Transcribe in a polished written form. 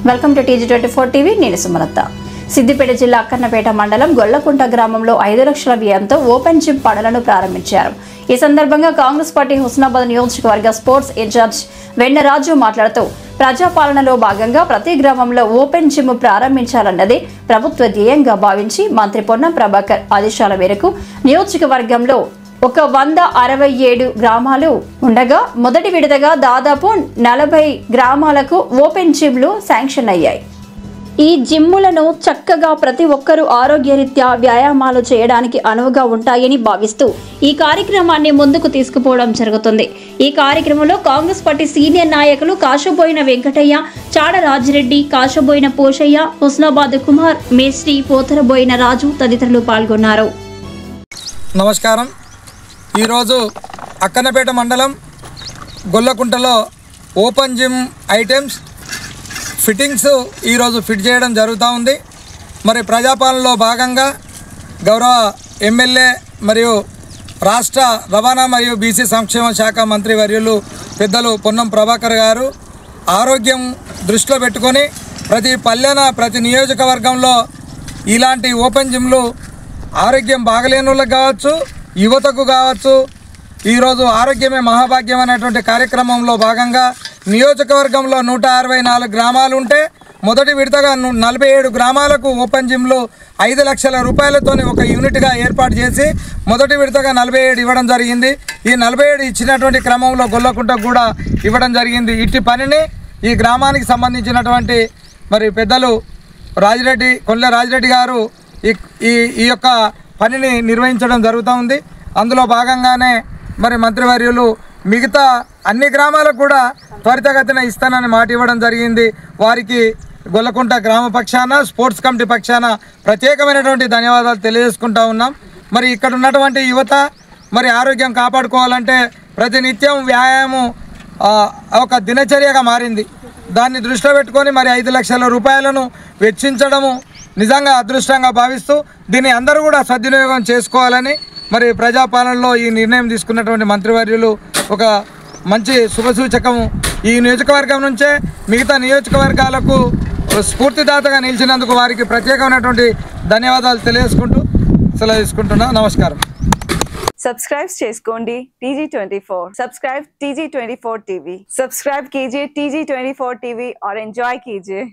Welcome to TG24 TV. నేను సుమలత. సిద్దిపేట జిల్లా అక్కన్నపేట మండలం గొల్లకుంట గ్రామంలో 5 లక్షల వ్యయంతో ఓపెన్ జిమ్ పనులను ప్రారంభించారు. ఈ సందర్భంగా కాంగ్రెస్ పార్టీ హుస్నాబాద్ నియోజకవర్గ స్పోర్ట్స్ ఇన్ఛార్జ్ వెన్నరాజు మాట్లాడుతూ ప్రజాపాలనలో భాగంగా ప్రతి గ్రామంలో ఓపెన్ జిమ్ ప్రారంభించాలన్నదే ప్రభుత్వ ధ్యేయంగా భావించి మంత్రి పొన్నం ప్రభాకర్ ఆదేశాల మేరకు నియోజకవర్గంలో 167 గ్రామాలు ఉండగా మొదటి విడతగా దాదాపు 40 గ్రామాలకు ఓపెన్ జిమ్లు శాంక్షన్ అయ్యాయి. ఈ జిమ్ములను చక్కగా ప్రతి ఒక్కరూ ఆరోగ్యరీత్యా వ్యాయామాలు చేయడానికి అనువుగా ఉంటాయని భావిస్తూ ఈ కార్యక్రమాన్ని ముందుకు తీసుకుపోవడం జరుగుతుంది. ఈ కార్యక్రమంలో కాంగ్రెస్ పార్టీ సీనియర్ నాయకులు కాశబోయిన వెంకటయ్య, చాడ రాజిరెడ్డి, కాశబోయిన పోషయ్య, హుస్నాబాద్ కుమార్, మేస్త్రి పోతరబోయిన రాజు తదితరులు పాల్గొన్నారు. నమస్కారం. ఈరోజు అక్కన్నపేట మండలం గొల్లకుంటలో ఓపెన్ జిమ్ ఐటమ్స్ ఫిట్టింగ్స్ ఈరోజు ఫిట్ చేయడం జరుగుతూ ఉంది. మరి ప్రజాపాలనలో భాగంగా గౌరవ ఎమ్మెల్యే మరియు రాష్ట్ర రవాణా మరియు బీసీ సంక్షేమ శాఖ మంత్రి వర్యులు పెద్దలు పొన్నం ప్రభాకర్ గారు ఆరోగ్యం దృష్టిలో పెట్టుకొని ప్రతి పల్లెన ప్రతి నియోజకవర్గంలో ఇలాంటి ఓపెన్ జిమ్లు ఆరోగ్యం బాగలేని వాళ్ళకి కావచ్చు, యువతకు కావచ్చు, ఈరోజు ఆరోగ్యమే మహాభాగ్యం అనేటువంటి కార్యక్రమంలో భాగంగా నియోజకవర్గంలో 164 గ్రామాలు ఉంటే మొదటి విడతగా 47 గ్రామాలకు ఓపెన్ జిమ్లు 5 లక్షల రూపాయలతో ఒక యూనిట్గా ఏర్పాటు చేసి మొదటి విడతగా 47 ఇవ్వడం జరిగింది. ఈ 47 ఇచ్చినటువంటి క్రమంలో గొల్లకుంటకు కూడా ఇవ్వడం జరిగింది. ఇట్టి పనిని ఈ గ్రామానికి సంబంధించినటువంటి మరి పెద్దలు కొల్లె రాజిరెడ్డి గారు ఈ యొక్క పనిని నిర్వహించడం జరుగుతూ ఉంది. అందులో భాగంగానే మరి మంత్రివర్యులు మిగతా అన్ని గ్రామాలకు కూడా త్వరితగతిన ఇస్తానని మాట ఇవ్వడం జరిగింది. వారికి గొల్లకుంట గ్రామ పక్షాన, స్పోర్ట్స్ కమిటీ పక్షాన ప్రత్యేకమైనటువంటి ధన్యవాదాలు తెలియజేసుకుంటా ఉన్నాం. మరి ఇక్కడ ఉన్నటువంటి యువత మరి ఆరోగ్యం కాపాడుకోవాలంటే ప్రతినిత్యం వ్యాయామం ఒక దినచర్యగా మారింది. దాన్ని దృష్టిలో పెట్టుకొని మరి 5 లక్షల రూపాయలను వెచ్చించడము నిజంగా అదృష్టంగా భావిస్తూ దీన్ని అందరూ కూడా సద్వినియోగం చేసుకోవాలని మరి ప్రజాపాలనలో ఈ నిర్ణయం తీసుకున్నటువంటి మంత్రివర్యులు ఒక మంచి శుభసూచకము. ఈ నియోజకవర్గం నుంచే మిగతా నియోజకవర్గాలకు స్ఫూర్తిదాతగా నిలిచినందుకు వారికి ప్రత్యేకమైనటువంటి ధన్యవాదాలు తెలియజేసుకుంటూ సెలవు తీసుకుంటున్నా. నమస్కారం. సబ్స్క్రైబ్ చేసుకోండి TG24. Subscribe TG24 TV. Subscribe कीजिए TG24 TV और एंजॉय कीजिए.